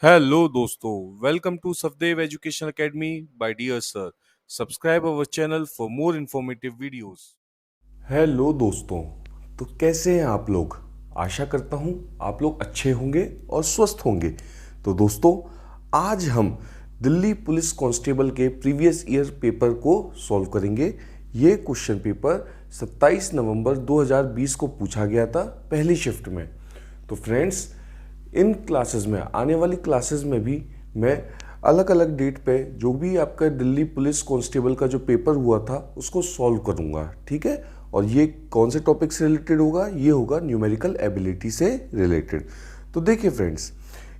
Hello दोस्तों, welcome to Safdev education academy by dear sir. Subscribe our channel for more informative videos. Hello दोस्तों। तो कैसे हैं आप लोग? आशा करता हूं आप लोग अच्छे होंगे और स्वस्थ होंगे। तो दोस्तों, आज हम दिल्ली पुलिस कांस्टेबल के प्रीवियस ईयर पेपर को सॉल्व करेंगे। ये क्वेश्चन पेपर 27 नवंबर 2020 को पूछा गया था पहली शिफ्ट में। तो फ्रेंड्स, इन क्लासेस में, आने वाली क्लासेस में भी मैं अलग अलग डेट पे जो भी आपका दिल्ली पुलिस कांस्टेबल का जो पेपर हुआ था उसको सॉल्व करूंगा, ठीक है। और ये कौन से टॉपिक से रिलेटेड होगा? ये होगा न्यूमेरिकल एबिलिटी से रिलेटेड। तो देखिए फ्रेंड्स,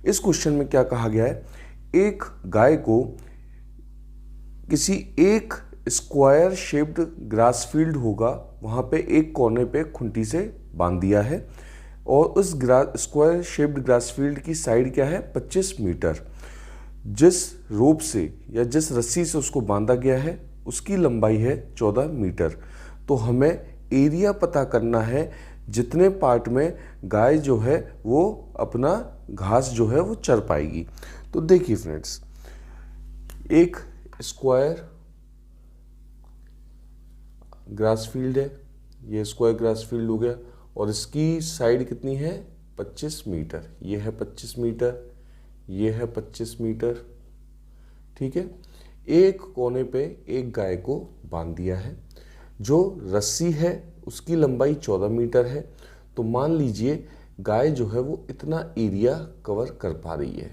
इस क्वेश्चन में क्या कहा गया है। एक गाय को किसी एक स्क्वायर शेप्ड ग्रास फील्ड होगा, वहाँ पे एक कोने पे खुंटी से बांध दिया है और उस स्क्वायर शेप्ड ग्रास फील्ड की साइड क्या है? 25 मीटर। जिस रोप से या जिस रस्सी से उसको बांधा गया है उसकी लंबाई है 14 मीटर। तो हमें एरिया पता करना है जितने पार्ट में गाय जो है वो अपना घास जो है वो चर पाएगी। तो देखिए फ्रेंड्स, एक स्क्वायर ग्रास फील्ड है, ये स्क्वायर ग्रास फील्ड हो गया और इसकी साइड कितनी है? 25 मीटर। ये है 25 मीटर, ये है 25 मीटर, ठीक है। एक कोने पे एक गाय को बांध दिया है। जो रस्सी है उसकी लंबाई 14 मीटर है। तो मान लीजिए गाय जो है वो इतना एरिया कवर कर पा रही है,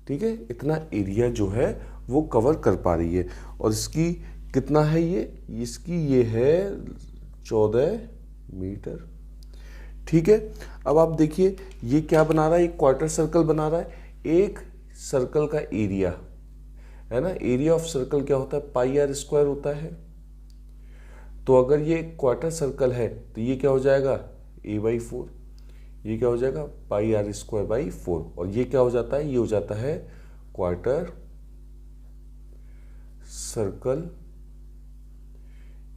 ठीक है। इतना एरिया जो है वो कवर कर पा रही है और इसकी कितना है? ये है 14 मीटर, ठीक है। अब आप देखिए ये क्या बना रहा है? एक क्वार्टर सर्कल बना रहा है। एक सर्कल का एरिया है ना, एरिया ऑफ सर्कल क्या होता है? पाई आर स्क्वायर होता है। तो अगर ये क्वार्टर सर्कल है तो ये क्या हो जाएगा? a/4। ये क्या हो जाएगा? पाई आर स्क्वायर बाई 4। और ये क्या हो जाता है? ये हो जाता है क्वार्टर सर्कल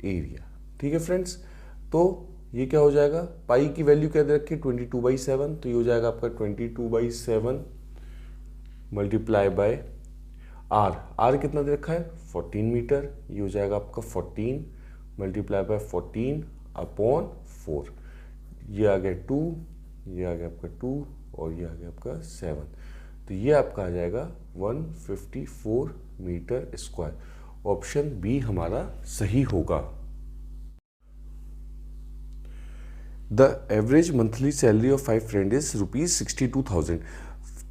एरिया, ठीक है फ्रेंड्स। तो ये क्या हो जाएगा? पाई की वैल्यू क्या दे रखी है? 22/7। तो ये हो जाएगा आपका 22/7 मल्टीप्लाई बाय आर। आर कितना दे रखा है? 14 मीटर। ये हो जाएगा आपका 14 मल्टीप्लाई बाय 14 अपॉन 4। ये आ गया 2, ये आ गया आपका 2 और ये आ गया आपका 7। तो ये आपका आ जाएगा 154 मीटर स्क्वायर। ऑप्शन बी हमारा सही होगा। The average monthly salary of 5 friend is ₹62,000।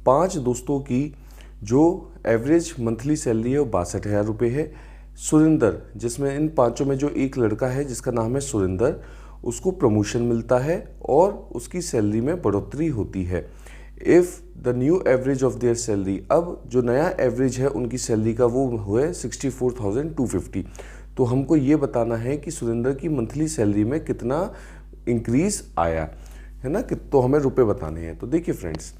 5 दोस्तों की जो एवरेज मंथली सैलरी है वो 62,000 रुपये है। सुरेंदर, जिसमें इन पांचों में जो एक लड़का है जिसका नाम है सुरेंदर, उसको प्रमोशन मिलता है और उसकी सैलरी में बढ़ोतरी होती है। If the new average of their salary, अब जो नया एवरेज है उनकी सैलरी का वो हुआ 64,250। तो हमको ये बताना है कि सुरेंदर की मंथली सैलरी में कितना इंक्रीज आया है ना, कि तो हमें रुपए बताने हैं। तो देखिए फ्रेंड्स,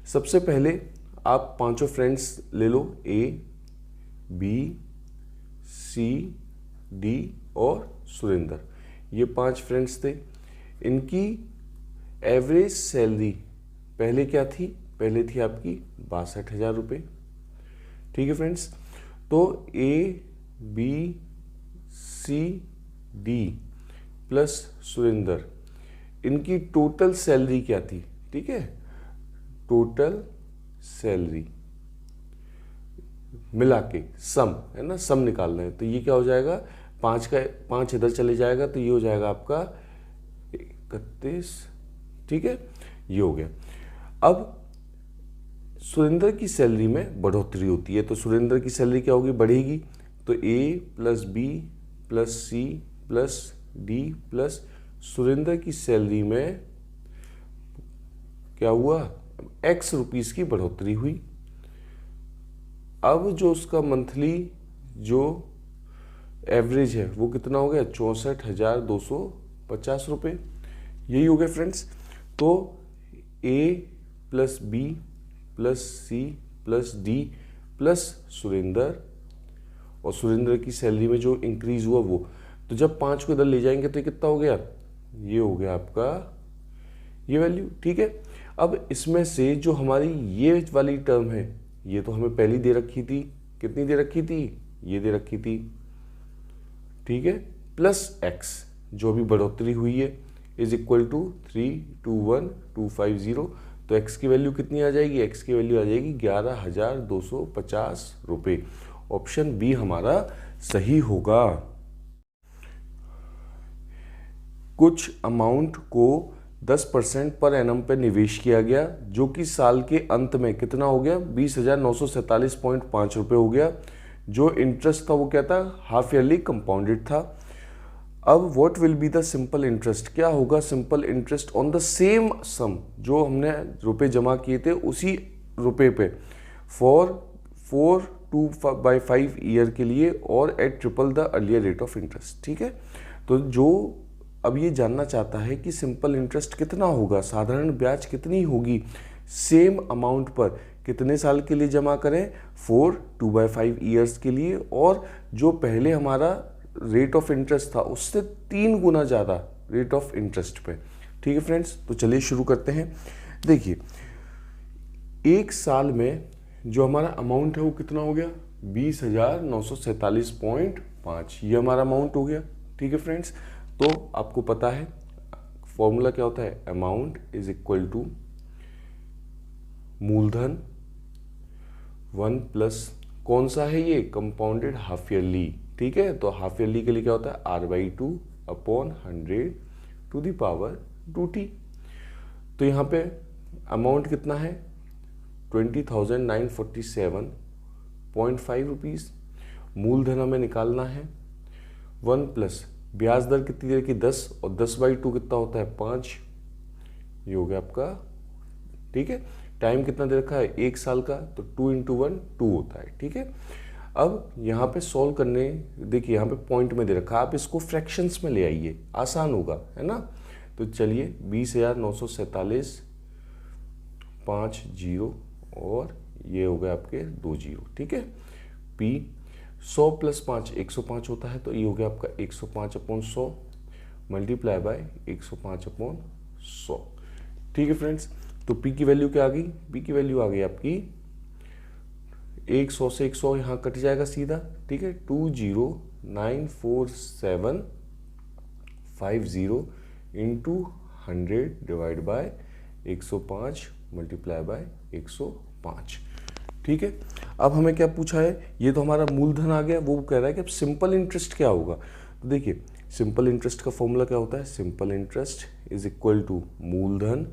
सबसे पहले आप पांचों फ्रेंड्स ले लो, ए बी सी डी और सुरेंदर। ये 5 फ्रेंड्स थे। इनकी एवरेज सैलरी पहले क्या थी? पहले थी आपकी 62,000 रुपये, ठीक है फ्रेंड्स। तो A B C D plus Surender, इनकी टोटल सैलरी क्या थी? ठीक है, टोटल सैलरी मिला के सम है ना, सम निकालना है। तो ये क्या हो जाएगा? 5 इधर चले जाएगा तो ये हो जाएगा आपका 31, ठीक है। ये हो गया। अब सुरेंद्र की सैलरी में बढ़ोतरी होती है, तो सुरेंद्र की सैलरी क्या होगी? बढ़ेगी। तो A plus B plus C plus D plus Surendra की सैलरी में क्या हुआ? एक्स रुपीस की बढ़ोतरी हुई। अब जो उसका मंथली जो एवरेज है वो कितना हो गया? 64,250 रुपये। यही हो गया फ्रेंड्स। तो A plus B plus C plus D plus Surendra, और सुरेंद्र की सैलरी में जो इंक्रीज हुआ वो, तो जब 5 को इधर ले जाएंगे तो कितना हो गया? ये हो गया आपका ये वैल्यू, ठीक है। अब इसमें से जो हमारी ये वाली टर्म है, ये तो हमें पहली दे रखी थी, कितनी दे रखी थी, ये दे रखी थी, ठीक है, प्लस एक्स जो भी बढ़ोतरी हुई है इज इक्वल टू 321250। तो एक्स की वैल्यू कितनी आ जाएगी, एक्स की वैल्यू आ जाएगी 11,250 रुपये। ऑप्शन बी हमारा सही होगा। कुछ अमाउंट को 10% पर एनम पे निवेश किया गया जो कि साल के अंत में कितना हो गया, 20,947.5 रुपये हो गया। जो इंटरेस्ट था वो क्या था, हाफ ईयरली कंपाउंडेड था। अब what will be the simple interest, क्या होगा simple interest on the same sum, जो हमने रुपए जमा किए थे उसी रुपए पे, फॉर 4/5 ईयर के लिए और at triple the earlier rate of interest. ठीक है, तो जो अब ये जानना चाहता है कि सिंपल इंटरेस्ट कितना होगा, साधारण ब्याज कितनी होगी सेम अमाउंट पर, कितने साल के लिए जमा करें, 4/5 ईयर्स के लिए, और जो पहले हमारा रेट ऑफ इंटरेस्ट था उससे 3 गुना ज़्यादा रेट ऑफ इंटरेस्ट पे। ठीक है फ्रेंड्स, तो चलिए शुरू करते हैं। देखिए, एक साल में जो हमारा अमाउंट है वो कितना हो गया, 20,947.5, ये हमारा अमाउंट हो गया। ठीक है फ्रेंड्स, तो आपको पता है फॉर्मूला क्या होता है, अमाउंट इज इक्वल टू मूलधन 1 प्लस कौन सा है ये, कंपाउंडेड हाफ ईयरली। ठीक है, तो हाफ ईयरली के लिए क्या होता है, R/2 upon 100 to the power 2t। तो यहाँ पे अमाउंट कितना है, 20,947.5 रुपीज़। मूलधन हमें निकालना है 1 प्लस ब्याज दर कितनी देर की, 10, और 10/2 कितना होता है, 5, ये हो गया आपका। ठीक है, टाइम कितना दे रखा है, 1 साल का, तो 2 × 1 2 होता है। ठीक है, अब यहाँ पे सॉल्व करने, देखिए यहाँ पे पॉइंट में दे रखा है, आप इसको फ्रैक्शंस में ले आइए, आसान होगा, है ना। तो चलिए 20,947.5 और ये हो गया आपके 2 0। ठीक है, P 100 + 5 105 होता है, तो ये हो गया आपका 105/100 मल्टीप्लाई बाय 105/100। ठीक है फ्रेंड्स, तो P की वैल्यू क्या आ गई, P की वैल्यू आ गई आपकी 100 से 100 यहाँ कट जाएगा सीधा। ठीक है, 20,947.50 into 100 divide by 105 multiply by 105। ठीक है, अब हमें क्या पूछा है, ये तो हमारा मूलधन आ गया, वो कह रहा है कि अब सिंपल इंटरेस्ट क्या होगा। तो देखिए, सिंपल इंटरेस्ट का फॉर्मूला क्या होता है, simple interest is equal to मूलधन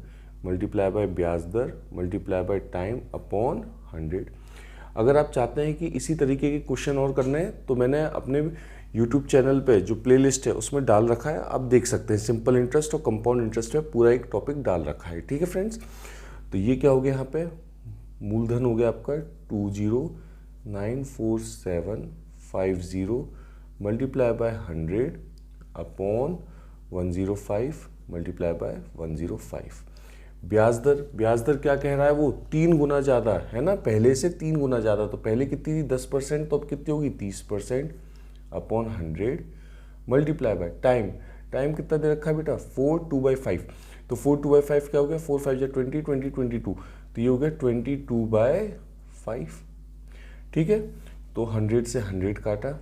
मल्टीप्लाई बाय ब्याज दर मल्टीप्लाई बाय टाइम अपॉन 100। अगर आप चाहते हैं कि इसी तरीके के क्वेश्चन और करने हैं तो मैंने अपने यूट्यूब चैनल पे जो प्लेलिस्ट है उसमें डाल रखा है, आप देख सकते हैं। सिंपल इंटरेस्ट और कंपाउंड इंटरेस्ट में पूरा एक टॉपिक डाल रखा है। ठीक है फ्रेंड्स, तो ये क्या हो गया, यहाँ पे मूलधन हो गया आपका 20,947.50 multiply by 100 upon 105 multiply by 105। ब्याज दर क्या कह रहा है, वो 3 गुना ज़्यादा है ना, पहले से 3 गुना ज़्यादा। तो पहले कितनी थी 10%, तो अब कितनी होगी 30% अपॉन 100 मल्टीप्लाई बाय टाइम कितना दे रखा है बेटा, 4/2/5। तो 4/2/5 क्या हो गया, 4 5 20 20 22, तो ये हो गया 22/5। ठीक है, तो 100 से 100 काटा,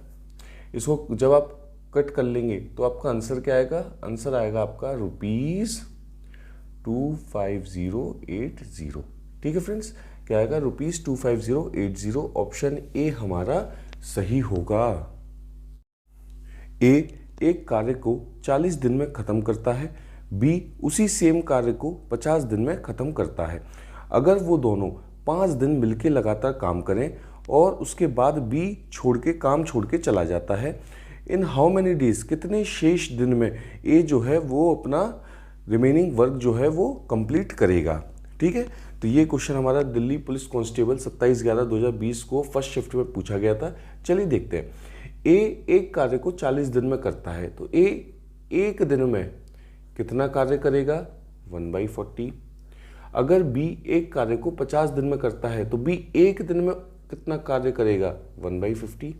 इसको जब आप कट कर लेंगे तो आपका आंसर क्या आएगा, आंसर आएगा आपका ₹25080। ठीक है फ्रेंड्स, क्या आएगा, ₹25080। ऑप्शन ए हमारा सही होगा। ए एक कार्य को 40 दिन में खत्म करता है, बी उसी सेम कार्य को 50 दिन में खत्म करता है। अगर वो दोनों 5 दिन मिलकर लगातार काम करें और उसके बाद बी काम छोड़ के चला जाता है, इन हाउ मेनी डेज, कितने शेष दिन में ए जो है वो अपना रिमेनिंग वर्क जो है वो कंप्लीट करेगा। ठीक है, तो ये क्वेश्चन हमारा दिल्ली पुलिस कांस्टेबल 27/11/2020 को फर्स्ट शिफ्ट में पूछा गया था। चलिए देखते हैं, ए एक कार्य को 40 दिन में करता है, तो ए एक दिन में कितना कार्य करेगा, 1/40। अगर बी एक कार्य को 50 दिन में करता है तो बी एक दिन में कितना कार्य करेगा, 1/50।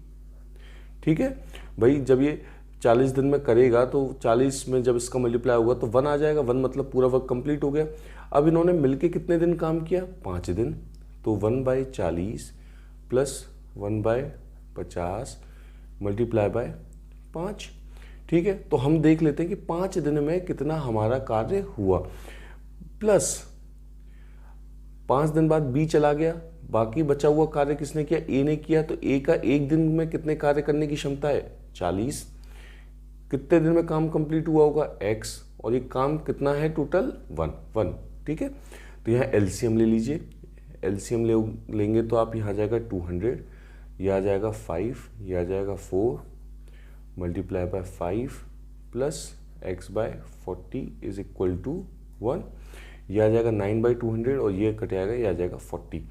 ठीक है भाई, जब ये 40 दिन में करेगा तो 40 में जब इसका मल्टीप्लाई होगा तो 1 आ जाएगा, 1 मतलब पूरा वर्क कंप्लीट हो गया। अब इन्होंने मिलके कितने दिन काम किया? 5 दिन। तो 1/40 प्लस 1/50 मल्टीप्लाई बाय 5। ठीक है, तो हम देख लेते हैं कि 5 दिन में कितना हमारा कार्य हुआ। प्लस 5 दिन बाद बी चला गया, बाकी बचा हुआ कार्य किसने किया? ए ने किया। तो ए का एक दिन में कितने कार्य करने की क्षमता है? 40। कितने दिन में काम कंप्लीट हुआ होगा? x। और ये काम कितना है टोटल? 1। ठीक है, तो यहाँ एलसीएम ले लीजिए। एलसीएम लेंगे तो आप यहाँ आ जाएगा 200, यह आ जाएगा 5, यह आ जाएगा 4 multiply by 5 plus x/40 is equal to 1। यह आ जाएगा 9/200 और ये कट जाएगा, यह आ जाएगा 40।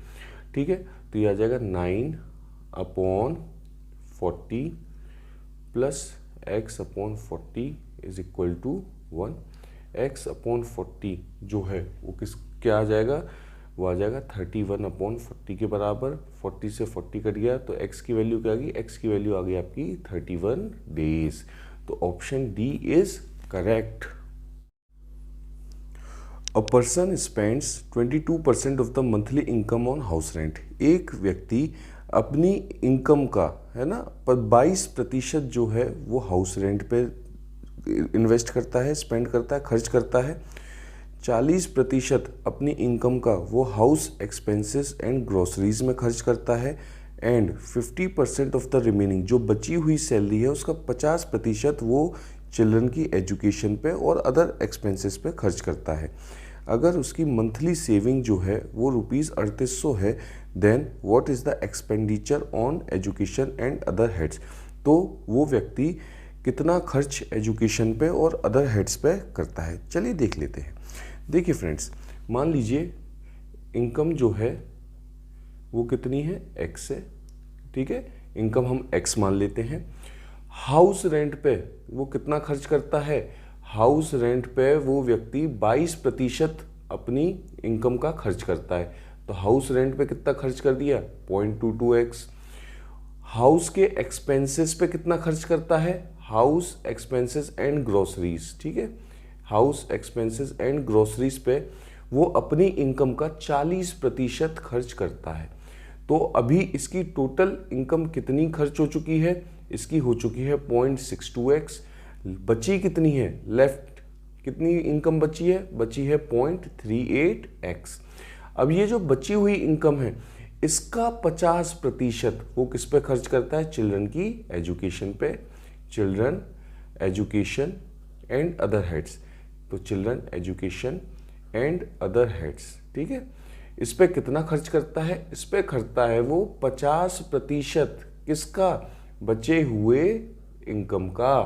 ठीक है, तो यह आ जाएगा 9/40 plus x/40 is equal to 1। x/40 जो है वो क्या आ जाएगा? वो आ जाएगा 31/40 के बराबर। 40 से 40 कट गया तो x की वैल्यू क्या आ गई? x की वैल्यू आ गई आपकी 31 डेज। तो option D is correct. A person spends 22% of the monthly income on house rent. एक व्यक्ति अपनी इनकम का, है ना, पर 22% जो है वो हाउस रेंट पे इन्वेस्ट करता है, स्पेंड करता है, खर्च करता है। 40% अपनी इनकम का वो हाउस एक्सपेंसेस एंड ग्रोसरीज में खर्च करता है। एंड 50% ऑफ द रिमेनिंग, जो बची हुई सैलरी है उसका 50% वो चिल्ड्रन की एजुकेशन पे और अदर एक्सपेंसेस पे खर्च करता है। अगर उसकी मंथली सेविंग जो है वो ₹3800 है, then what is the expenditure on education and other heads. तो वो व्यक्ति कितना खर्च एजुकेशन पे और अदर हेड्स पे करता है। चलिए देख लेते हैं। देखिए फ्रेंड्स, मान लीजिए इनकम जो है वो कितनी है? x है। ठीक है, इनकम हम x मान लेते हैं। हाउस रेंट पे वो कितना खर्च करता है? हाउस रेंट पे वो व्यक्ति 22% अपनी इनकम का खर्च करता है। तो हाउस रेंट पे कितना खर्च कर दिया? 0.22x। हाउस के एक्सपेंसेस पे कितना खर्च करता है? House expenses and groceries. ठीक है, हाउस एक्सपेंसेस एंड ग्रोसरीज पे वो अपनी इनकम का 40% खर्च करता है। तो अभी इसकी टोटल इनकम कितनी खर्च हो चुकी है? इसकी हो चुकी है 0.62x। बची कितनी है? लेफ्ट कितनी इनकम बची है? बची है 0.38x। अब ये जो बची हुई इनकम है इसका 50% वो किस पे खर्च करता है? चिल्ड्रन की एजुकेशन पे। Children education and other heads. तो children education and other heads. ठीक है, इस पे कितना खर्च करता है? इस पे खर्चता है वो 50% किसका? बचे हुए इनकम का।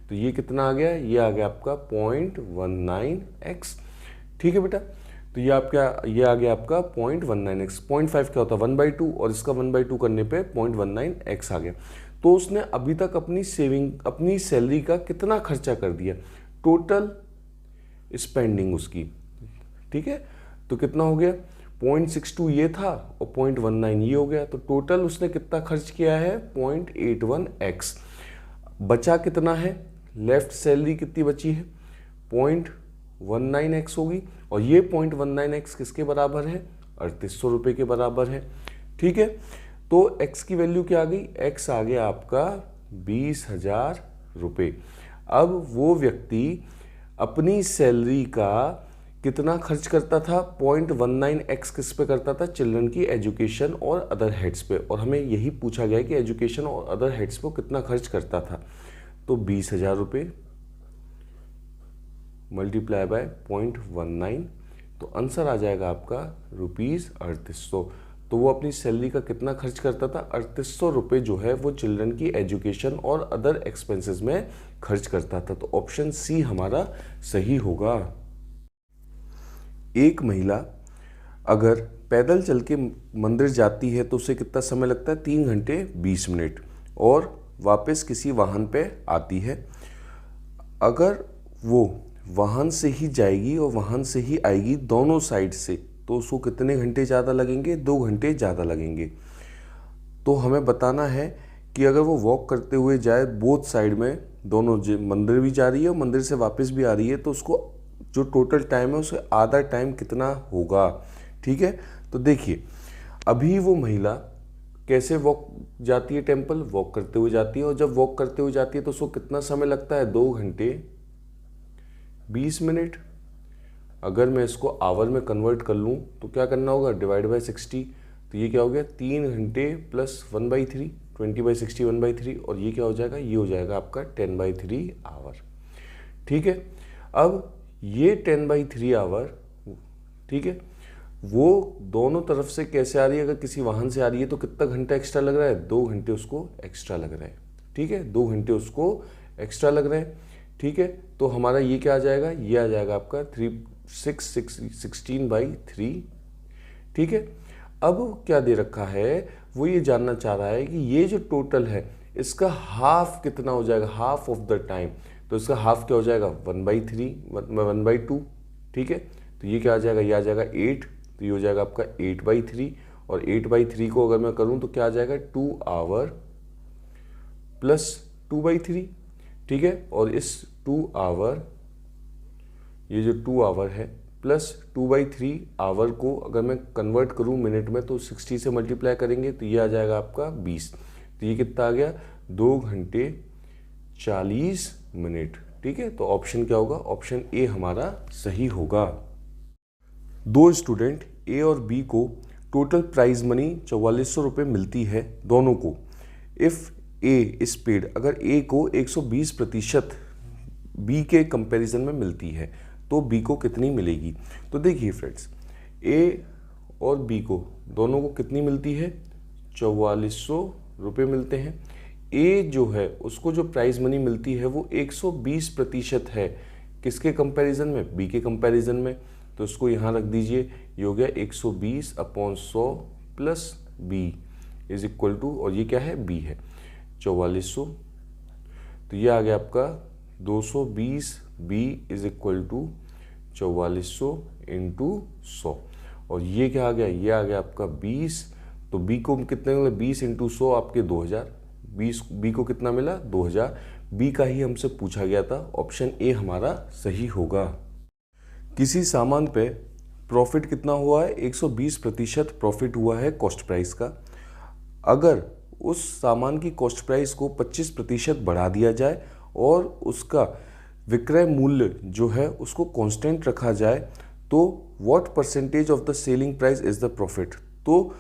तो ये कितना आ गया? ये आ गया आपका 0.19x। ठीक है बेटा, तो ये आ गया आपका 0.19x। 0.5 क्या होता है? 1/2 और इसका 1/2 करने पे 0.19x आ गया। तो उसने अभी तक अपनी सेविंग, अपनी सैलरी का कितना खर्चा कर दिया? टोटल स्पेंडिंग उसकी। ठीक है, तो कितना हो गया? 0.62 ये था और 0.19 ये हो गया। तो टोटल उसने कितना खर्च किया है? 0.81x। बचा कितना है? लेफ्ट सैलरी कितनी बची है? 0.19x होगी। और ये 0.19x किसके बराबर है? 3800 रुपये के बराबर है। ठीक है, तो x की वैल्यू क्या आ गई? x आ गया आपका 20,000 रुपये। अब वो व्यक्ति अपनी सैलरी का कितना खर्च करता था? 0.19x किस पे करता था? चिल्ड्रन की एजुकेशन और अदर हेड्स पे। और हमें यही पूछा गया कि एजुकेशन और अदर हेड्स पे कितना खर्च करता था। तो 20,000 रुपये मल्टीप्लाई बाय 0.19, तो आंसर आ जाएगा आपका ₹3800। तो वो अपनी सैलरी का कितना खर्च करता था? 3800 रुपये जो है वो चिल्ड्रन की एजुकेशन और अदर एक्सपेंसेस में खर्च करता था। तो ऑप्शन सी हमारा सही होगा। एक महिला अगर पैदल चल के मंदिर जाती है तो उसे कितना समय लगता है? 3 घंटे 20 मिनट। और वापस किसी वाहन पे आती है। अगर वो वाहन से ही जाएगी और वाहन से ही आएगी दोनों साइड से, तो उसको कितने घंटे ज़्यादा लगेंगे? 2 घंटे ज़्यादा लगेंगे। तो हमें बताना है कि अगर वो वॉक करते हुए जाए बोथ साइड में, दोनों मंदिर भी जा रही है और मंदिर से वापस भी आ रही है, तो उसको जो टोटल टाइम है उससे आधा टाइम कितना होगा। ठीक है, तो देखिए अभी वो महिला कैसे वॉक जाती है टेम्पल, वॉक करते हुए जाती है, और जब वॉक करते हुए जाती है तो उसको कितना समय लगता है, 2 घंटे 20 मिनट। अगर मैं इसको आवर में कन्वर्ट कर लूँ तो क्या करना होगा, डिवाइड बाई 60, तो ये क्या हो गया 3 घंटे प्लस 1/3, 20/60 1/3, और ये क्या हो जाएगा, ये हो जाएगा आपका 10/3 आवर। ठीक है, अब ये 10/3 आवर, ठीक है, वो दोनों तरफ से कैसे आ रही है, अगर किसी वाहन से आ रही है तो कितना घंटा एक्स्ट्रा लग रहा है, 2 घंटे उसको एक्स्ट्रा लग रहा है। ठीक है, 2 घंटे उसको एक्स्ट्रा लग रहे हैं। ठीक है, तो हमारा ये क्या आ जाएगा, ये आ जाएगा आपका 16/3। ठीक है, अब क्या दे रखा है, वो ये जानना चाह रहा है कि ये जो टोटल है इसका हाफ कितना हो जाएगा, हाफ ऑफ द टाइम। तो इसका हाफ क्या हो जाएगा, 1/3 1/2। ठीक है, तो ये क्या आ जाएगा, ये आ जाएगा 8, तो ये हो जाएगा आपका 8/3, और 8/3 को अगर मैं करूं तो क्या आ जाएगा, 2 आवर प्लस 2/3। ठीक है, और इस 2 आवर, ये जो 2 आवर है प्लस 2/3 आवर को अगर मैं कन्वर्ट करूं मिनट में तो 60 से मल्टीप्लाई करेंगे तो ये आ जाएगा आपका 20। तो ये कितना आ गया, 2 घंटे 40 मिनट। ठीक है, तो ऑप्शन क्या होगा, ऑप्शन ए हमारा सही होगा। दो स्टूडेंट ए और बी को टोटल प्राइज मनी 4400 रुपये मिलती है दोनों को। इफ़ ए इज पेड, अगर ए को 120% बी के कंपैरिजन में मिलती है तो बी को कितनी मिलेगी। तो देखिए फ्रेंड्स, ए और बी को दोनों को कितनी मिलती है, 4400 रुपये मिलते हैं। ए जो है उसको जो प्राइज मनी मिलती है वो 120% है, किसके कंपैरिजन में, बी के कंपैरिजन में। तो इसको यहाँ रख दीजिए, ये हो गया 120/100 plus B is equal to, और ये क्या है, बी है 4400। तो ये आ गया आपका 220 B is equal to 4400 into 100, और ये क्या आ गया, ये आ गया आपका 20। तो बी को कितने मिले, 20 इंटू 100 आपके 2000, 20 बी को कितना मिला, 2000। बी का ही हमसे पूछा गया था, ऑप्शन ए हमारा सही होगा। किसी सामान पे प्रॉफिट कितना हुआ है, 120% प्रॉफिट हुआ है कॉस्ट प्राइस का। अगर उस सामान की कॉस्ट प्राइस को 25% बढ़ा दिया जाए और उसका विक्रय मूल्य जो है उसको कांस्टेंट रखा जाए तो what percentage of the selling price is the profit, तो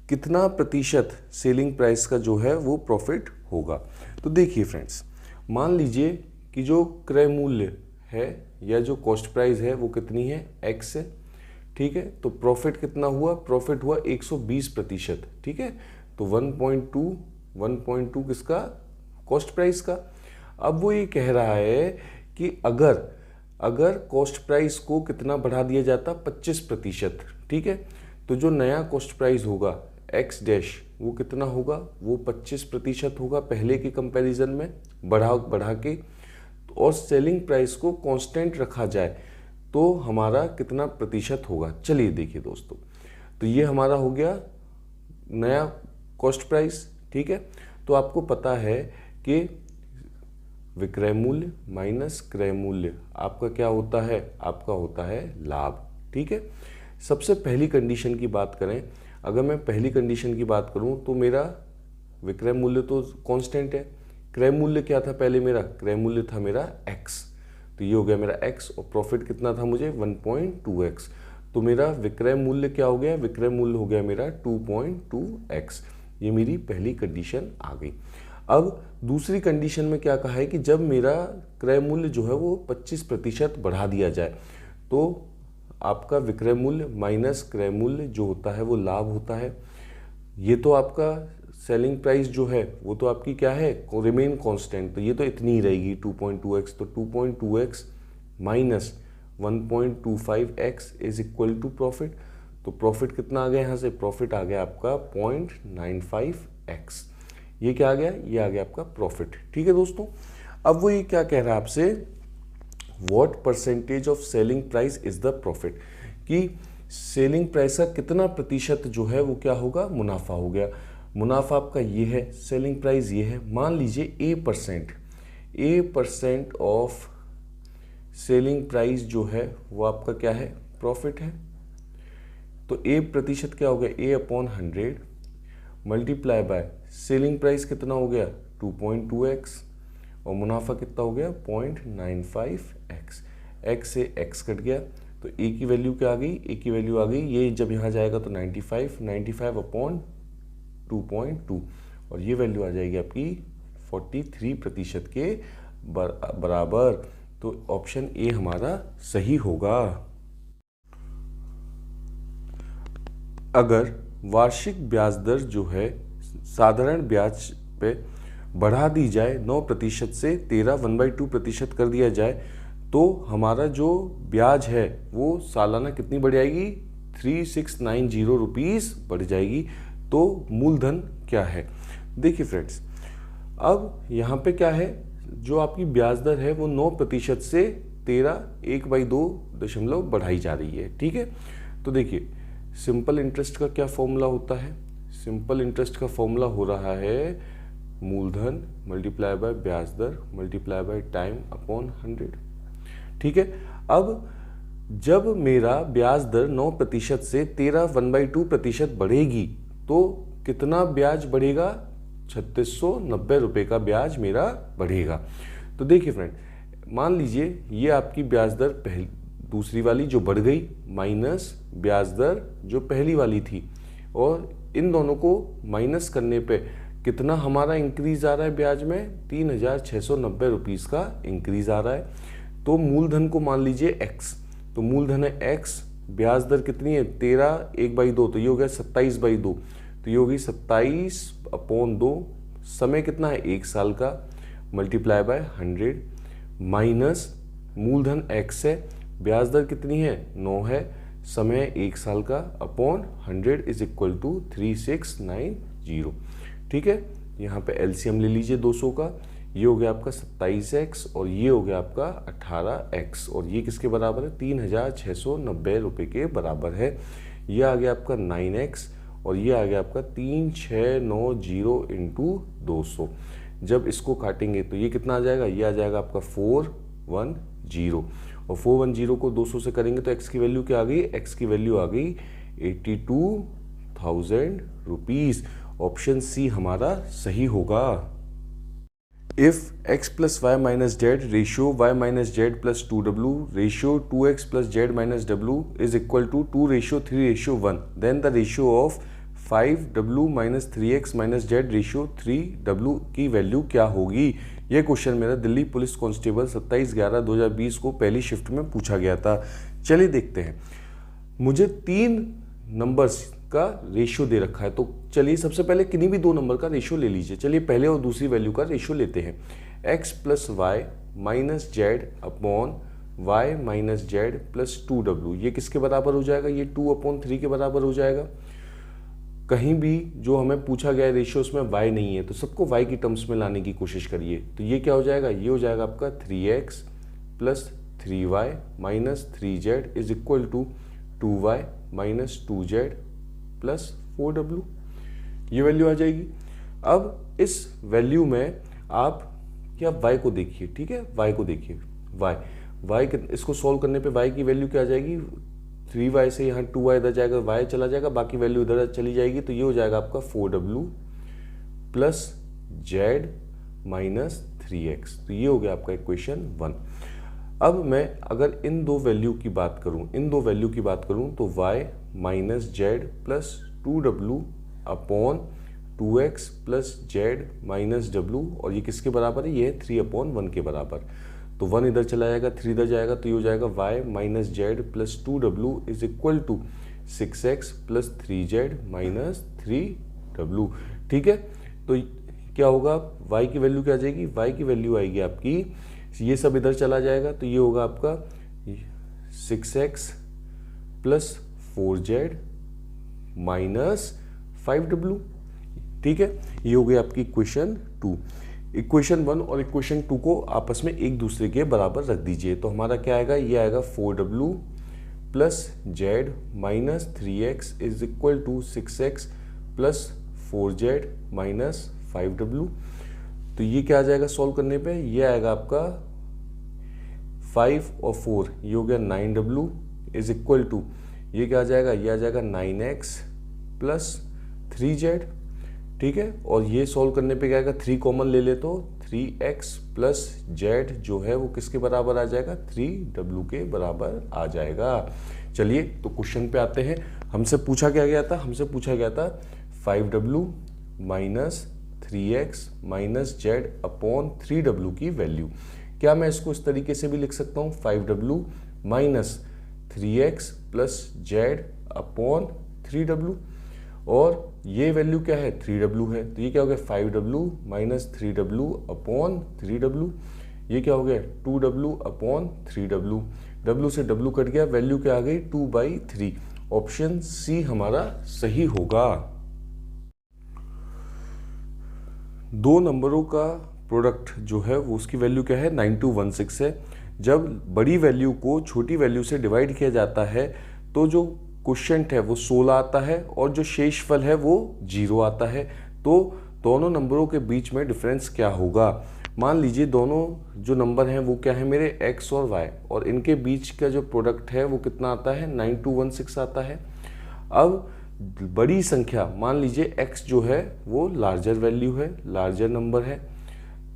कितना प्रतिशत सेलिंग प्राइस का जो है वो प्रॉफिट होगा। तो देखिए फ्रेंड्स, मान लीजिए कि जो क्रय मूल्य है या जो कॉस्ट प्राइस है वो कितनी है, एक्स है। ठीक है, तो प्रॉफिट कितना हुआ, प्रॉफिट हुआ 120%। ठीक है, तो 1.2 किसका, कॉस्ट प्राइस का। अब वो ये कह रहा है कि अगर कॉस्ट प्राइस को कितना बढ़ा दिया जाता, 25%। ठीक है, तो जो नया कॉस्ट प्राइस होगा एक्स डैश वो कितना होगा, वो 25% होगा पहले के कंपैरिजन में बढ़ा के, और सेलिंग प्राइस को कांस्टेंट रखा जाए तो हमारा कितना प्रतिशत होगा। चलिए देखिए दोस्तों, तो ये हमारा हो गया नया कॉस्ट प्राइस। ठीक है, तो आपको पता है कि विक्रय मूल्य माइनस क्रय मूल्य आपका क्या होता है, आपका होता है लाभ। ठीक है, सबसे पहली कंडीशन की बात करें, अगर मैं पहली कंडीशन की बात करूं तो मेरा विक्रय मूल्य तो कांस्टेंट है, क्रय मूल्य क्या था पहले मेरा, क्रय मूल्य था मेरा x, तो ये हो गया मेरा x, और प्रॉफिट कितना था मुझे 1.2x, तो मेरा विक्रय मूल्य क्या हो गया, विक्रय मूल्य हो गया मेरा 2.2x। ये मेरी पहली कंडीशन आ गई। अब दूसरी कंडीशन में क्या कहा है कि जब मेरा क्रय मूल्य जो है वो 25% बढ़ा दिया जाए तो आपका विक्रय मूल्य माइनस क्रय मूल्य जो होता है वो लाभ होता है। ये तो आपका सेलिंग प्राइस जो है वो तो आपकी क्या है, रिमेन कांस्टेंट, तो ये तो इतनी ही रहेगी 2.2x, तो 2.2x minus 1.25x is equal to profit. तो प्रॉफिट कितना आ गया, यहाँ से प्रॉफिट आ गया आपका 0.95x। ये क्या आ गया, ये आ गया आपका प्रॉफिट। ठीक है दोस्तों, अब वो ये क्या कह रहा है आपसे, what percentage of selling price is the profit, कि सेलिंग प्राइस का कितना प्रतिशत जो है वो क्या होगा, मुनाफा हो गया। मुनाफा आपका ये है, सेलिंग प्राइस ये है। मान लीजिए a% ऑफ सेलिंग प्राइस जो है वो आपका क्या है, प्रॉफिट है। तो ए प्रतिशत क्या हो गया, A upon 100 multiply by selling price कितना हो गया 2.2x और मुनाफा कितना हो गया 0.95x। x से x कट गया तो ए की वैल्यू क्या आ गई, ए की वैल्यू आ गई, ये जब यहाँ जाएगा तो 95 अपॉन 2.2 और ये वैल्यू आ जाएगी आपकी 43% के बराबर। तो ऑप्शन ए हमारा सही होगा। अगर वार्षिक ब्याज दर जो है साधारण ब्याज पे बढ़ा दी जाए 9% से 13 कर दिया जाए तो हमारा जो ब्याज है वो सालाना कितनी बढ़ जाएगी, 3690 रुपीज़ बढ़ जाएगी। तो मूलधन क्या है, देखिए फ्रेंड्स, अब यहाँ पे क्या है, जो आपकी ब्याज दर है वो 9% से 1/2 बढ़ाई जा रही है, ठीक है। तो देखिए सिंपल इंटरेस्ट का क्या फॉर्मूला होता है, सिंपल इंटरेस्ट का फॉर्मूला हो रहा है मूलधन मल्टीप्लाई बाय ब्याज दर मल्टीप्लाई बाय टाइम अपॉन 100, ठीक है। अब जब मेरा ब्याज दर 9% से 1/2% बढ़ेगी तो कितना ब्याज बढ़ेगा, 3690 रुपये का ब्याज मेरा बढ़ेगा। तो देखिए फ्रेंड, मान लीजिए ये आपकी ब्याज दर पहली दूसरी वाली जो बढ़ गई माइनस ब्याज दर जो पहली वाली थी, और इन दोनों को माइनस करने पे कितना हमारा इंक्रीज आ रहा है ब्याज में, 3690 रुपीज़ का इंक्रीज आ रहा है। तो मूलधन को मान लीजिए x, तो मूलधन है x, ब्याज दर कितनी है 13 1/2, तो ये हो गया 27/2, तो ये होगी 27/2, समय कितना है 1 साल का, मल्टीप्लाई बाय 100 माइनस मूलधन x है, ब्याज दर कितनी है 9 है, समय 1 साल का, अपॉन 100 इज इक्वल टू 3690, ठीक है। यहाँ पे एलसीएम ले लीजिए 200 का, ये हो गया आपका 27x और ये हो गया आपका 18x और ये किसके बराबर है 3690 रुपये के बराबर है। ये आ गया आपका 9x और ये आ गया आपका 3690 इंटू 200। जब इसको काटेंगे तो ये कितना आ जाएगा, ये आ जाएगा आपका 410 और 410 को 200 से करेंगे तो x की वैल्यू क्या आ गई, x की वैल्यू आ गई 82,000 रुपीज़। ऑप्शन सी हमारा सही होगा। If x plus Y minus Z ratio y minus Z plus 2w ratio 2x plus Z minus w is equal to 2:3:1 then the ratio of 5w minus 3x minus Z ratio 3w की value क्या होगी। ये question मेरा Delhi police constable 27/11/2020 को पहली shift में पूछा गया था। चलिए देखते हैं, मुझे 3 नंबर्स का रेशियो दे रखा है, तो चलिए सबसे पहले किन्हीं भी 2 नंबर का रेशियो ले लीजिए। चलिए पहले और दूसरी वैल्यू का रेशियो लेते हैं। x plus Y minus Z upon Y minus Z plus 2w, ये किसके बराबर हो जाएगा, ये 2/3 के बराबर हो जाएगा। कहीं भी जो हमें पूछा गया है रेशियो उसमें y नहीं है तो सबको y की टर्म्स में लाने की कोशिश करिए। तो ये क्या हो जाएगा, ये हो जाएगा आपका 3x plus 3y minus 3z is equal to 2y minus 2z plus 4w, ये वैल्यू आ जाएगी। अब इस वैल्यू में आप क्या y को देखिए, ठीक है, y को देखिए, y इसको सॉल्व करने पे y की वैल्यू क्या आ जाएगी, 3y से यहाँ 2y इधर जाएगा, y चला जाएगा, बाकी वैल्यू इधर चली जाएगी, तो ये हो जाएगा आपका 4w plus z minus 3x। तो ये हो गया आपका इक्वेशन 1। अब मैं अगर इन दो वैल्यू की बात करूं तो y minus Z plus 2w upon 2x plus Z minus w, और ये किसके बराबर है, ये है 3/1 के बराबर। तो 1 इधर चला जाएगा, 3 इधर जाएगा, तो ये हो जाएगा y minus Z plus 2w is equal to 6x plus 3z minus 3w, ठीक है। तो क्या होगा, y की वैल्यू क्या आ जाएगी, y की वैल्यू आएगी आपकी, ये सब इधर चला जाएगा तो ये होगा आपका 6x plus 4z minus 5w, ठीक है। ये हो गई आपकी इक्वेशन 2। इक्वेशन 1 और इक्वेशन 2 को आपस में एक दूसरे के बराबर रख दीजिए, तो हमारा क्या आएगा, ये आएगा 4w plus Z minus 3x is equal to 6x plus 4z minus 5w। तो ये क्या आ जाएगा सॉल्व करने पे, ये आएगा आपका 5 और 4 ये हो गया 9W इज इक्वल टू ये क्या आ जाएगा, ये आ जाएगा 9x प्लस 3z। ठीक है, और ये सॉल्व करने पे क्या आएगा, 3 कॉमन ले ले तो 3x प्लस z जो है वो किसके बराबर आ जाएगा, 3w के बराबर आ जाएगा। चलिए तो क्वेश्चन पे आते हैं। हमसे पूछा क्या गया था, हमसे पूछा गया था 5w minus 3x minus z upon 3w की वैल्यू। क्या मैं इसको इस तरीके से भी लिख सकता हूँ, 5w minus 3x plus z upon 3w, और ये वैल्यू क्या है, 3w है, तो ये क्या हो गया 5w minus 3w upon 3w, ये क्या हो गया 2w अपॉन 3w, w से w कट गया, वैल्यू क्या आ गई 2/3। ऑप्शन सी हमारा सही होगा। दो नंबरों का प्रोडक्ट जो है वो उसकी वैल्यू क्या है, 9216 है। जब बड़ी वैल्यू को छोटी वैल्यू से डिवाइड किया जाता है तो जो क्वोशिएंट है वो 16 आता है और जो शेषफल है वो 0 आता है। तो दोनों नंबरों के बीच में डिफरेंस क्या होगा। मान लीजिए दोनों जो नंबर हैं वो क्या है मेरे x और y, और इनके बीच का जो प्रोडक्ट है वो कितना आता है, 9216 आता है। अब बड़ी संख्या मान लीजिए x जो है वो लार्जर वैल्यू है, लार्जर नंबर है,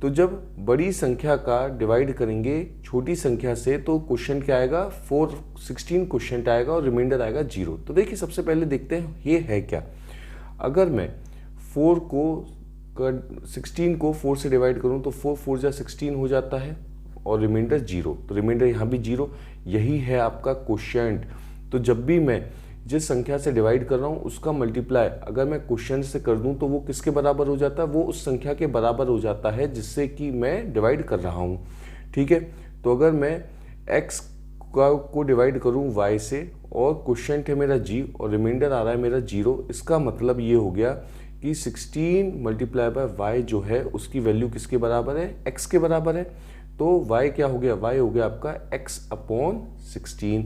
तो जब बड़ी संख्या का डिवाइड करेंगे छोटी संख्या से तो क्वोशिएंट क्या आएगा, 416 क्वोशिएंट आएगा और रिमाइंडर आएगा 0। तो देखिए सबसे पहले देखते हैं ये है क्या। अगर मैं 16 को 4 से डिवाइड करूं तो 4 4 जा 16 हो जाता है और रिमाइंडर 0, तो रिमाइंडर यहाँ भी 0, यही है आपका क्वोशिएंट। तो जब भी मैं जिस संख्या से डिवाइड कर रहा हूँ उसका मल्टीप्लाई अगर मैं क्वोशिएंट से कर दूं तो वो किसके बराबर हो जाता है, वो उस संख्या के बराबर हो जाता है जिससे कि मैं डिवाइड कर रहा हूँ। ठीक है, तो अगर मैं x को डिवाइड करूँ y से और क्वोशिएंट है मेरा g और रिमाइंडर आ रहा है मेरा 0, इसका मतलब ये हो गया कि 16 मल्टीप्लाई बाय y जो है उसकी वैल्यू किसके बराबर है, x के बराबर है। तो y क्या हो गया, y हो गया आपका x अपॉन 16।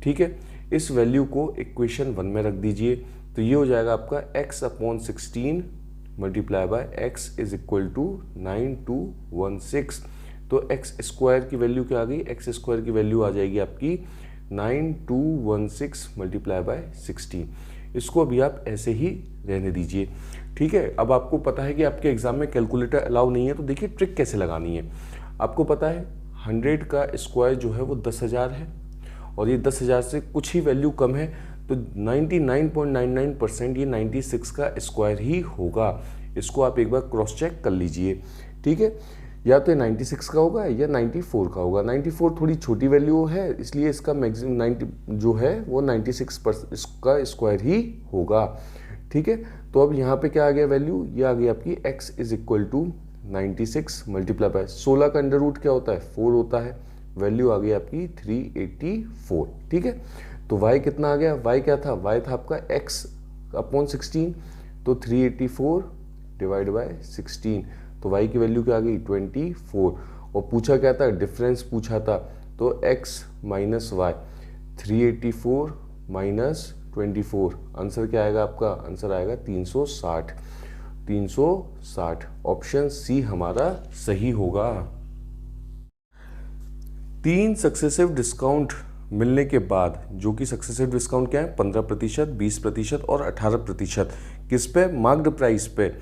ठीक है, इस वैल्यू को इक्वेशन 1 में रख दीजिए, तो ये हो जाएगा आपका x upon 16 multiply by x is equal to 9216। तो x स्क्वायर की वैल्यू क्या आ गई, x स्क्वायर की वैल्यू आ जाएगी आपकी 9216 मल्टीप्लाई बाय 16। इसको अभी आप ऐसे ही रहने दीजिए। ठीक है, अब आपको पता है कि आपके एग्जाम में कैलकुलेटर अलाउ नहीं है, तो देखिए ट्रिक कैसे लगानी है। आपको पता है 100 का स्क्वायर जो है वो 10,000 है और ये 10,000 से कुछ ही वैल्यू कम है, तो 99.99% ये 96 का स्क्वायर ही होगा। इसको आप एक बार क्रॉस चेक कर लीजिए। ठीक है, या तो 96 का होगा या 94 का होगा। 94 थोड़ी छोटी वैल्यू है इसलिए इसका मैक्सिमम 90 जो है वो 96 का स्क्वायर ही होगा। ठीक है, तो अब यहाँ पे क्या आ गया वैल्यू, ये आ गई आपकी x is equal to 96 multiply by 16 का अंडर रूट क्या होता है, 4 होता है, वैल्यू आ गई आपकी 384। ठीक है, तो y कितना आ गया, y क्या था, y था आपका x अपॉन 16, तो 384 डिवाइड बाय 16, तो y की वैल्यू क्या आ गई 24। और पूछा क्या था, डिफरेंस पूछा था, तो x minus Y, 384 minus 24, answer क्या आएगा आपका, आंसर आएगा 360। 360 ऑप्शन सी हमारा सही होगा। 3 सक्सेसिव डिस्काउंट मिलने के बाद, जो कि सक्सेसिव डिस्काउंट क्या है, 15%, 20% और 18%, किस पे, मार्क्ड प्राइस पे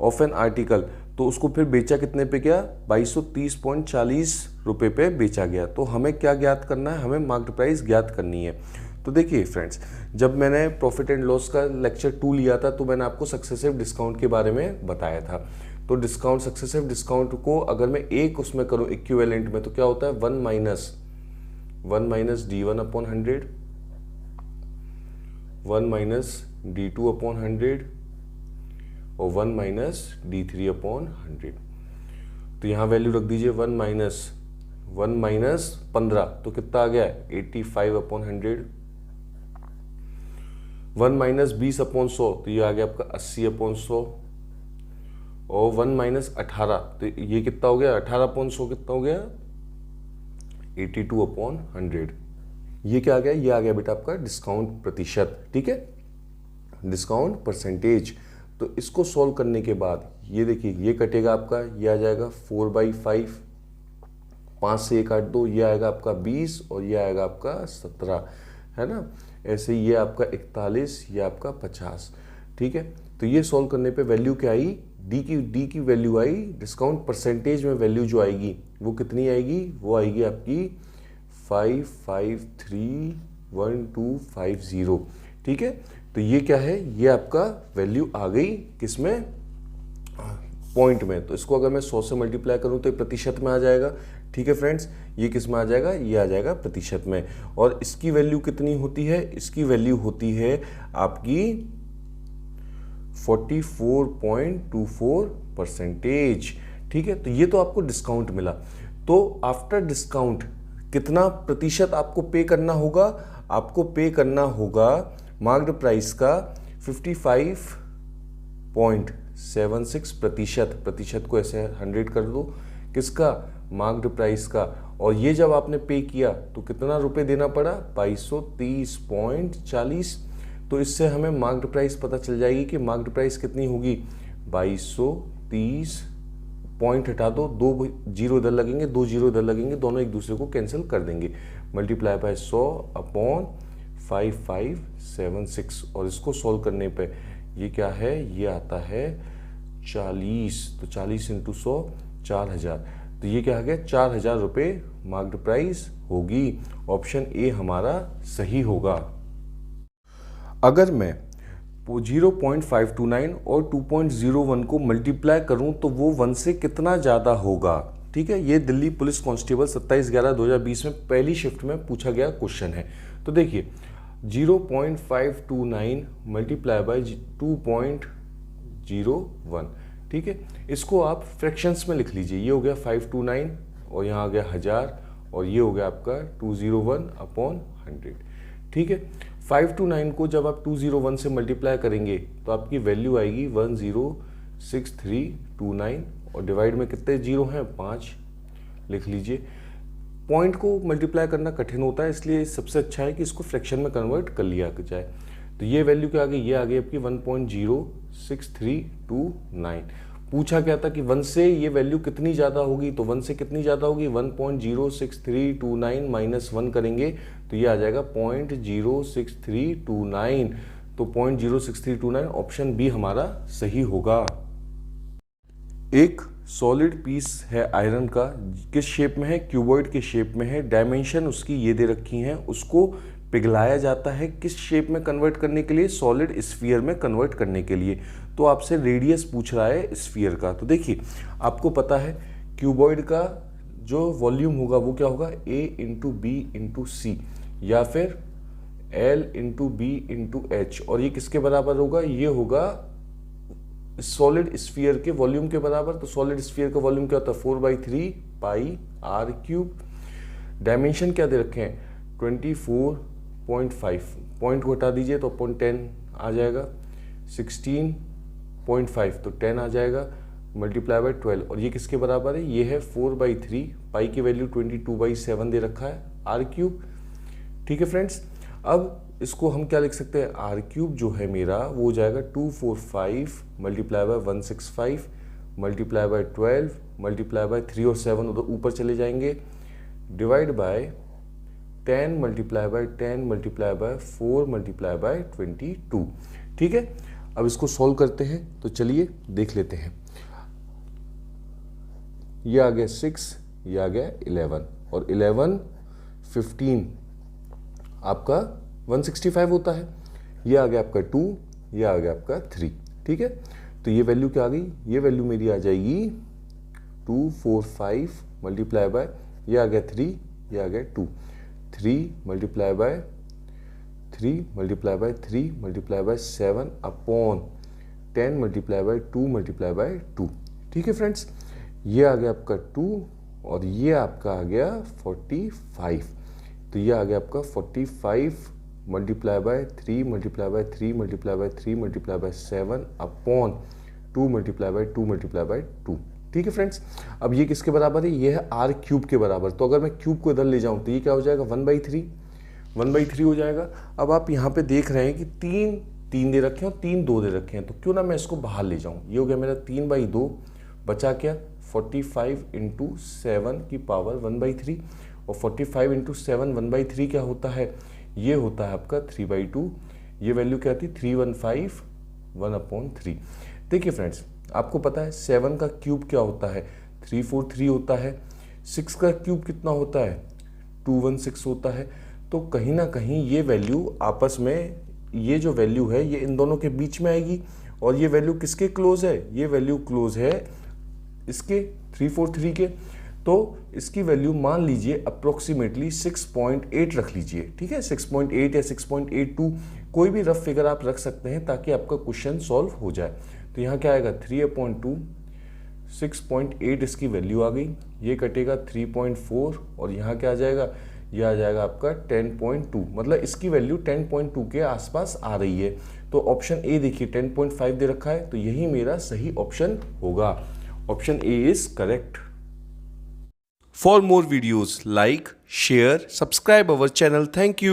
ऑफ एन आर्टिकल, तो उसको फिर बेचा कितने पे गया, 2230.40 रुपये पे बेचा गया। तो हमें क्या ज्ञात करना है, हमें मार्क्ड प्राइस ज्ञात करनी है। तो देखिए फ्रेंड्स, जब मैंने प्रॉफिट एंड लॉस का लेक्चर 2 लिया था तो मैंने आपको सक्सेसिव डिस्काउंट के बारे में बताया था। तो डिस्काउंट, सक्सेसिव डिस्काउंट को अगर मैं एक उसमें करूं इक्विवेलेंट में, तो क्या होता है 1 minus D1 upon 100, 1 minus D2 upon 100 और 1 माइनस D3 अपॉन 100। तो यहाँ वैल्यू रख दीजिए 1 माइनस 15, तो कितना आ गया 85 अपॉन 100। 1 माइनस 20 अपॉन 100, तो ये आ गया आपका 80 अपॉन 100। और 1 माइनस 18, तो ये कितना हो गया, 18 अपॉन 100 कितना हो गया 82 अपॉन 100। ये क्या आ गया, ये आ गया बेटा आपका डिस्काउंट प्रतिशत। ठीक है, डिस्काउंट परसेंटेज। तो इसको सॉल्व करने के बाद ये देखिए, ये कटेगा आपका, ये आ जाएगा 4/5 5 से 1 काट दो, ये आएगा आपका 20 और ये आएगा आपका 17, है ना। ऐसे ये आपका 41, ये आपका 50, ठीक है। तो ये सॉल्व करने पे वैल्यू क्या आई, डी की वैल्यू आई, डिस्काउंट परसेंटेज में वैल्यू जो आएगी वो कितनी आएगी, वो आएगी आपकी 5531,250, ठीक है। तो ये क्या है, ये आपका वैल्यू आ गई किसमें, पॉइंट में। तो इसको अगर मैं 100 से मल्टीप्लाई करूं तो ये प्रतिशत में आ जाएगा, ठीक है फ्रेंड्स। ये किस में आ जाएगा, ये आ जाएगा प्रतिशत में। और इसकी वैल्यू कितनी होती है, इसकी वैल्यू होती है आपकी 44.24%, ठीक है। तो ये तो आपको डिस्काउंट मिला। तो आफ्टर डिस्काउंट कितना प्रतिशत आपको पे करना होगा, आपको पे करना होगा मार्क्ड प्राइस का 55.76 प्रतिशत को ऐसे 100 कर दो, किसका, मार्क्ड प्राइस का। और ये जब आपने पे किया तो कितना रुपए देना पड़ा, 2230.40। तो इससे हमें मार्क्ड प्राइस पता चल जाएगी कि मार्क्ड प्राइस कितनी होगी, 2230, पॉइंट हटा दो, 2 जीरो इधर लगेंगे, 2 जीरो इधर लगेंगे, दोनों एक दूसरे को कैंसिल कर देंगे, मल्टीप्लाई बाय 100/5576। और इसको सॉल्व करने पे ये क्या है, ये आता है 40। तो 40 × 100 4000। तो ये क्या आ गया, 4000 रुपये मार्क्ड प्राइस होगी। ऑप्शन ए हमारा सही होगा। अगर मैं 0.529 और 2.01 को मल्टीप्लाई करूं तो वो 1 से कितना ज़्यादा होगा, ठीक है। ये दिल्ली पुलिस कांस्टेबल 27/11/2020 में पहली शिफ्ट में पूछा गया क्वेश्चन है। तो देखिए 0.529 मल्टीप्लाई बाय 2.01, ठीक है। इसको आप फ्रैक्शंस में लिख लीजिए। ये हो गया 529 और यहाँ आ गया 1000 और ये हो गया आपका 201/100, ठीक है। 529 को जब आप 201 से मल्टीप्लाई करेंगे तो आपकी वैल्यू आएगी 106329 और डिवाइड में कितने जीरो हैं, 5 लिख लीजिए। पॉइंट को मल्टीप्लाई करना कठिन होता है, इसलिए सबसे अच्छा है कि इसको फ्रैक्शन में कन्वर्ट कर लिया जाए। तो ये वैल्यू क्या आ गई, ये आ गई आपकी 1.06329। पूछा क्या था कि 1 से ये वैल्यू कितनी ज़्यादा होगी, तो 1 से कितनी ज़्यादा होगी, 1.06329 माइनस 1 करेंगे तो ये आ जाएगा 0.06329। तो 0.06329 ऑप्शन बी हमारा सही होगा। एक सॉलिड पीस है आयरन का, किस शेप में है, क्यूबॉइड के शेप में है, डायमेंशन उसकी ये दे रखी हैं, उसको पिघलाया जाता है किस शेप में कन्वर्ट करने के लिए, सॉलिड स्फीयर में कन्वर्ट करने के लिए। तो आपसे रेडियस पूछ रहा है स्फीयर का। तो देखिए आपको पता है क्यूबॉइड का जो वॉल्यूम होगा वो क्या होगा, A × B × C या फिर L × B × H। और ये किसके बराबर होगा, ये होगा सॉलिड स्फीयर के वॉल्यूम के बराबर। तो सॉलिड स्फीयर का वॉल्यूम क्या होता है, 4/3 πr³। डायमेंशन क्या दे रखे हैं, 24.5, पॉइंट को हटा दीजिए तो 10 आ जाएगा, 16.5 तो 10 आ जाएगा, मल्टीप्लाई बाय 12। और ये किसके बराबर है, ये है 4/3, पाई की वैल्यू 22/7 दे रखा है, r³, ठीक है फ्रेंड्स। अब इसको हम क्या लिख सकते हैं, r³ जो है मेरा वो हो जाएगा 245 multiply by 165 multiply by 12 multiply by 3 और 7 उधर ऊपर चले जाएंगे, divide by 10 multiply by 10 multiply by 4 multiply bye 22, ठीक है। अब इसको सॉल्व करते हैं, तो चलिए देख लेते हैं। ये आ गया 6, ये आ गया 11 और 11 15 आपका 165 होता है। ये आ गया आपका 2, ये आ गया आपका 3, ठीक है। तो ये वैल्यू क्या आ गई, ये वैल्यू मेरी आ जाएगी 245 मल्टीप्लाई बाय, ये आ गया 3, ये आ गया 2, 3 multiply by 3 multiply by 3 multiply by 7 upon 10 multiply by 2 multiply by 2, ठीक है फ्रेंड्स। ये आ गया आपका 2 और ये आपका आ गया 45। तो ये आ गया आपका 45 multiply by 3 multiply by 3 multiply by 3 multiply by 7 upon 2 multiply by 2 multiply by 2, ठीक है फ्रेंड्स। अब ये किसके बराबर है, ये है r³ के बराबर। तो अगर मैं क्यूब को इधर ले जाऊं तो ये क्या हो जाएगा, 1/3 हो जाएगा। अब आप यहाँ पे देख रहे हैं कि 3 दे रखे हैं और 3 2 दे रखे हैं, तो क्यों ना मैं इसको बाहर ले जाऊं। ये हो गया मेरा 3/2, बचा क्या 45 इंटू 7 की पावर 1/3, और 45 इंटू 7 1/3 क्या होता है, ये होता है आपका 3/2। ये वैल्यू क्या आती है 315 1/3। देखिए फ्रेंड्स, आपको पता है 7 का क्यूब क्या होता है 343 होता है, 6 का क्यूब कितना होता है 216 होता है। तो कहीं ना कहीं ये वैल्यू आपस में, ये जो वैल्यू है ये इन दोनों के बीच में आएगी, और ये वैल्यू किसके क्लोज है, ये वैल्यू क्लोज है इसके 343 के। तो इसकी वैल्यू मान लीजिए अप्रोक्सीमेटली 6.8 रख लीजिए, ठीक है, 6.8 या 6.82, कोई भी रफ फिगर आप रख सकते हैं ताकि आपका क्वेश्चन सॉल्व हो जाए। तो यहाँ क्या आएगा 3/2, 6.8 इसकी वैल्यू आ गई, ये कटेगा 3.4, और यहाँ क्या आ जाएगा, ये आ जाएगा आपका 10.2, मतलब इसकी वैल्यू 10.2 के आसपास आ रही है। तो ऑप्शन ए देखिए 10.5 दे रखा है, तो यही मेरा सही ऑप्शन होगा। Option A is correct. For more videos, like, share, subscribe our channel. Thank you.